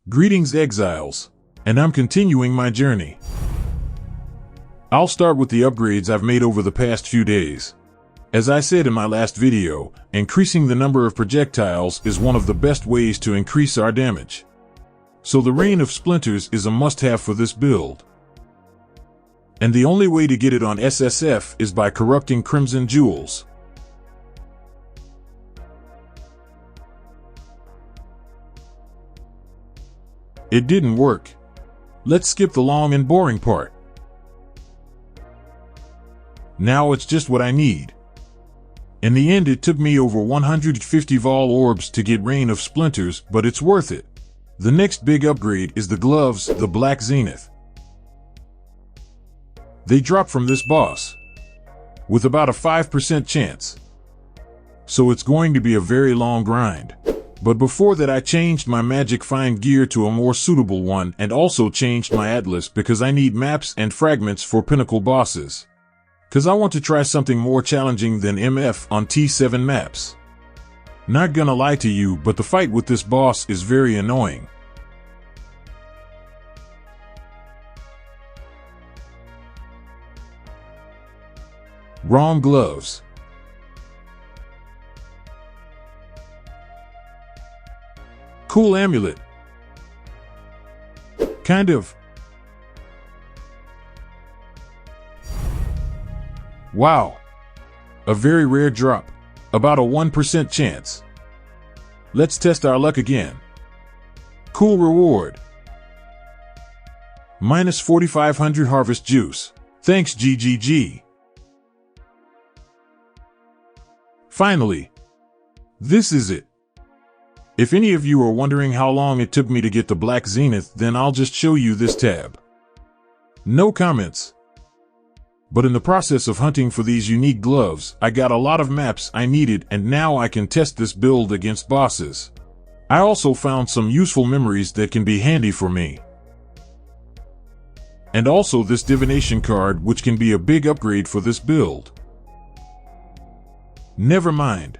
Greetings, exiles, and I'm continuing my journey. I'll start with the upgrades I've made over the past few days. As I said in my last video, increasing the number of projectiles is one of the best ways to increase our damage. So the Rain of Splinters is a must-have for this build. And the only way to get it on SSF is by corrupting Crimson Jewels. It didn't work. Let's skip the long and boring part. Now it's just what I need. In the end, it took me over 150 Vol Orbs to get Rain of Splinters, but it's worth it. The next big upgrade is the gloves, the Black Zenith. They drop from this boss, with about a 5% chance. So it's going to be a very long grind. But before that, I changed my magic find gear to a more suitable one and also changed my atlas because I need maps and fragments for pinnacle bosses. Cause I want to try something more challenging than MF on T7 maps. Not gonna lie to you, but the fight with this boss is very annoying. Wrong gloves. Cool amulet. Kind of. Wow. A very rare drop. About a 1% chance. Let's test our luck again. Cool reward. Minus 4,500 harvest juice. Thanks, GGG. Finally. This is it. If any of you are wondering how long it took me to get the Black Zenith, then I'll just show you this tab. No comments. But in the process of hunting for these unique gloves, I got a lot of maps I needed, and now I can test this build against bosses. I also found some useful memories that can be handy for me. And also this divination card, which can be a big upgrade for this build. Never mind.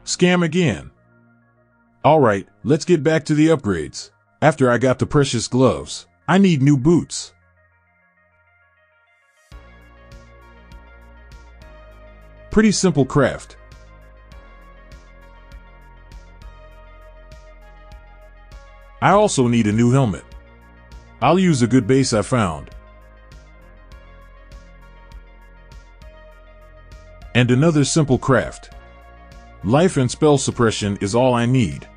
Scam again. Alright, let's get back to the upgrades. After I got the precious gloves, I need new boots. Pretty simple craft. I also need a new helmet. I'll use a good base I found. And another simple craft. Life and spell suppression is all I need.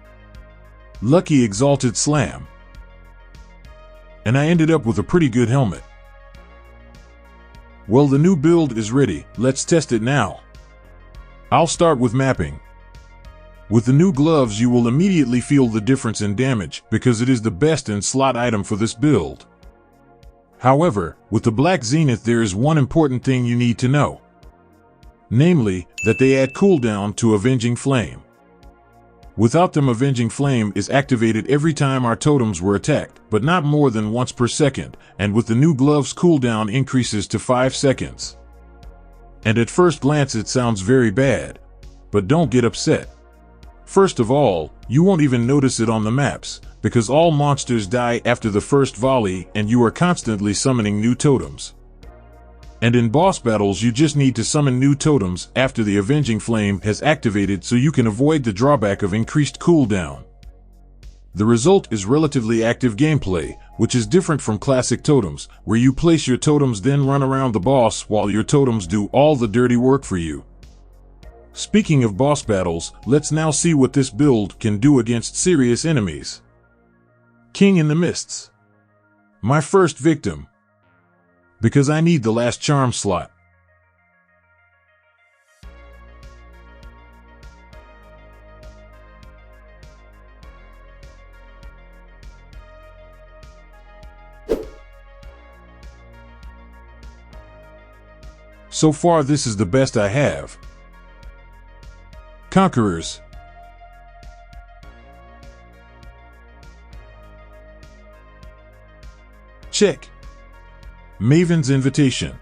Lucky Exalted Slam. And I ended up with a pretty good helmet. Well, the new build is ready. Let's test it now. I'll start with mapping. With the new gloves, you will immediately feel the difference in damage because it is the best in slot item for this build. However, with the Black Zenith, there is one important thing you need to know. Namely, that they add cooldown to Avenging Flame. Without them, Avenging Flame is activated every time our totems were attacked, but not more than once per second, and with the new gloves, cooldown increases to 5 seconds. And at first glance it sounds very bad, but don't get upset. First of all, you won't even notice it on the maps, because all monsters die after the first volley and you are constantly summoning new totems. And in boss battles, you just need to summon new totems after the Avenging Flame has activated so you can avoid the drawback of increased cooldown. The result is relatively active gameplay, which is different from classic totems, where you place your totems then run around the boss while your totems do all the dirty work for you. Speaking of boss battles, let's now see what this build can do against serious enemies. King in the Mists. My first victim. Because I need the last charm slot. So far, this is the best I have. Conquerors. Check. Maven's Invitation.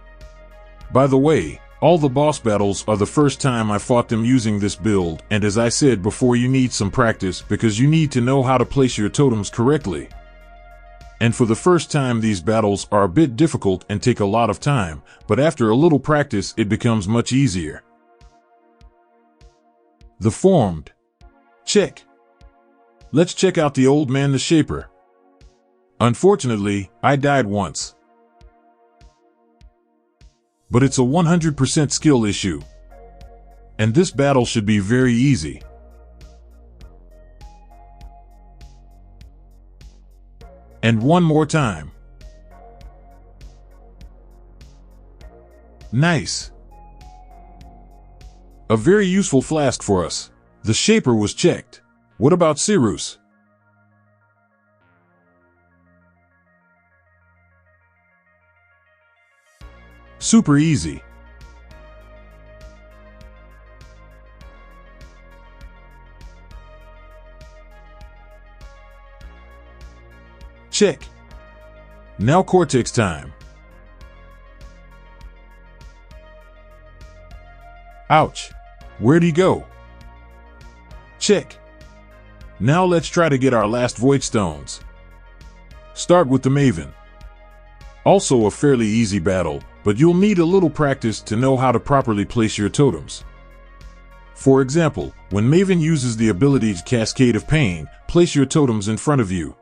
By the way, All the boss battles are the first time I fought them using this build, and as I said before, you need some practice because you need to know how to place your totems correctly. And for the first time, these battles are a bit difficult and take a lot of time, but after a little practice it becomes much easier. The Formed. Check. Let's check out the Old Man the Shaper. Unfortunately, I died once. But it's a 100% skill issue. And this battle should be very easy. And one more time. Nice. A very useful flask for us. The Shaper was checked. What about Cyrus? Super easy. Check. Now Cortex time. Ouch. Where'd he go? Check. Now let's try to get our last Void Stones. Start with the Maven. Also a fairly easy battle, but you'll need a little practice to know how to properly place your totems. For example, when Maven uses the ability to Cascade of Pain, place your totems in front of you.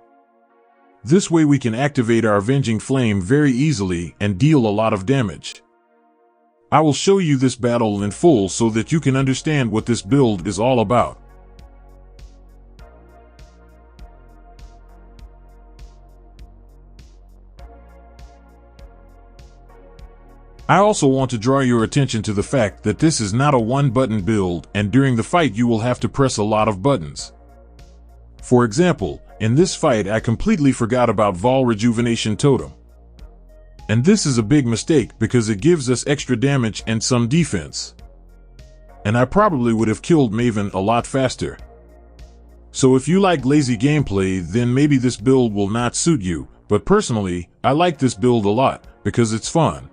This way we can activate our Avenging Flame very easily and deal a lot of damage. I will show you this battle in full so that you can understand what this build is all about. I also want to draw your attention to the fact that this is not a one-button build, and during the fight you will have to press a lot of buttons. For example, in this fight I completely forgot about Vol Rejuvenation Totem. And this is a big mistake because it gives us extra damage and some defense. And I probably would have killed Maven a lot faster. So if you like lazy gameplay, then maybe this build will not suit you, but personally, I like this build a lot because it's fun.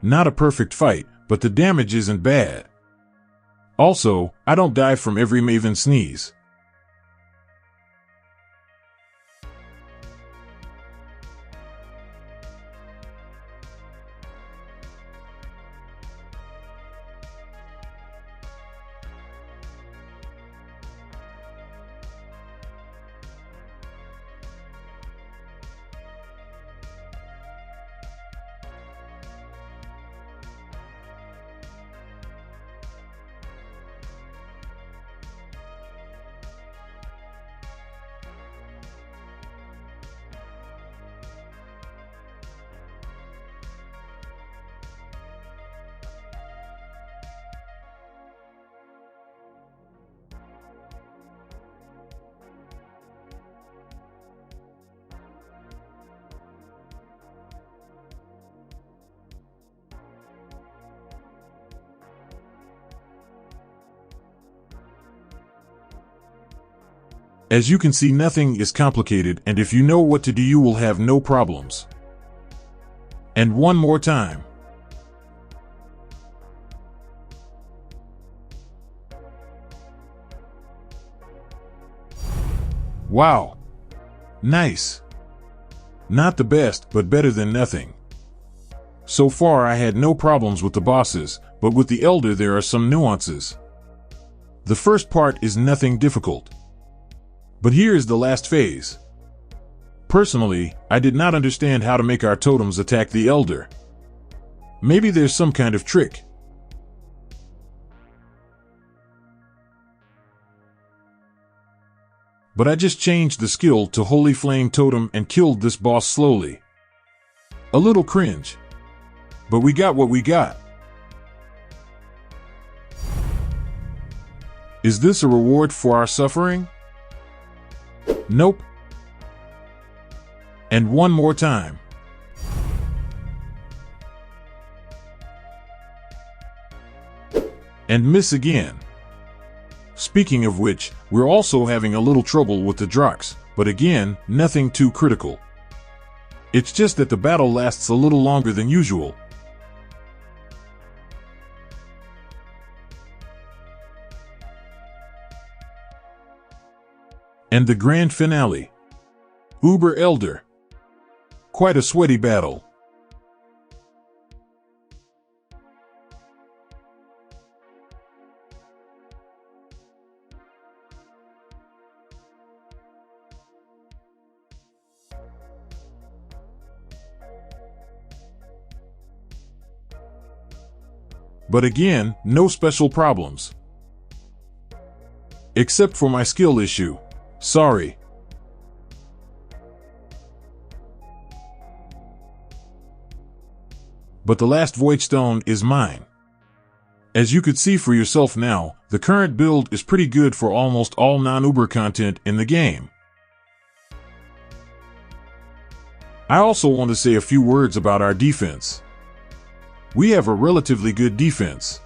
Not a perfect fight, but the damage isn't bad. Also, I don't die from every Maven sneeze. As you can see, nothing is complicated, and if you know what to do, you will have no problems. And one more time. Wow. Nice. Not the best, but better than nothing. So far I had no problems with the bosses, but with the Elder there are some nuances. The first part is nothing difficult. But here is the last phase. Personally, I did not understand how to make our totems attack the Elder. Maybe there's some kind of trick. But I just changed the skill to Holy Flame Totem and killed this boss slowly. A little cringe. But we got what we got. Is this a reward for our suffering? Nope. And one more time. And miss again. Speaking of which, we're also having a little trouble with the Drox, but again, nothing too critical. It's just that the battle lasts a little longer than usual. And the grand finale. Uber Elder. Quite a sweaty battle. But again, no special problems. Except for my skill issue. Sorry. But the last Void Stone is mine. As you could see for yourself now, the current build is pretty good for almost all non-Uber content in the game. I also want to say a few words about our defense. We have a relatively good defense.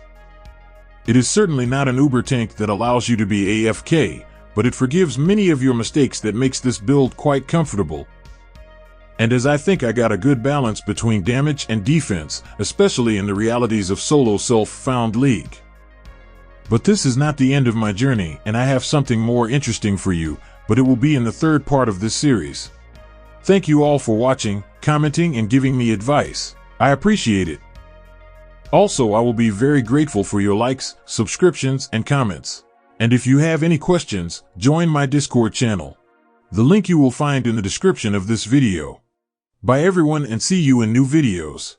It is certainly not an Uber tank that allows you to be AFK, but it forgives many of your mistakes that makes this build quite comfortable. And as I think I got a good balance between damage and defense, especially in the realities of solo self-found league. But this is not the end of my journey, and I have something more interesting for you, but it will be in the third part of this series. Thank you all for watching, commenting, and giving me advice. I appreciate it. Also, I will be very grateful for your likes, subscriptions, and comments. And if you have any questions, join my Discord channel. The link you will find in the description of this video. Bye everyone, and see you in new videos.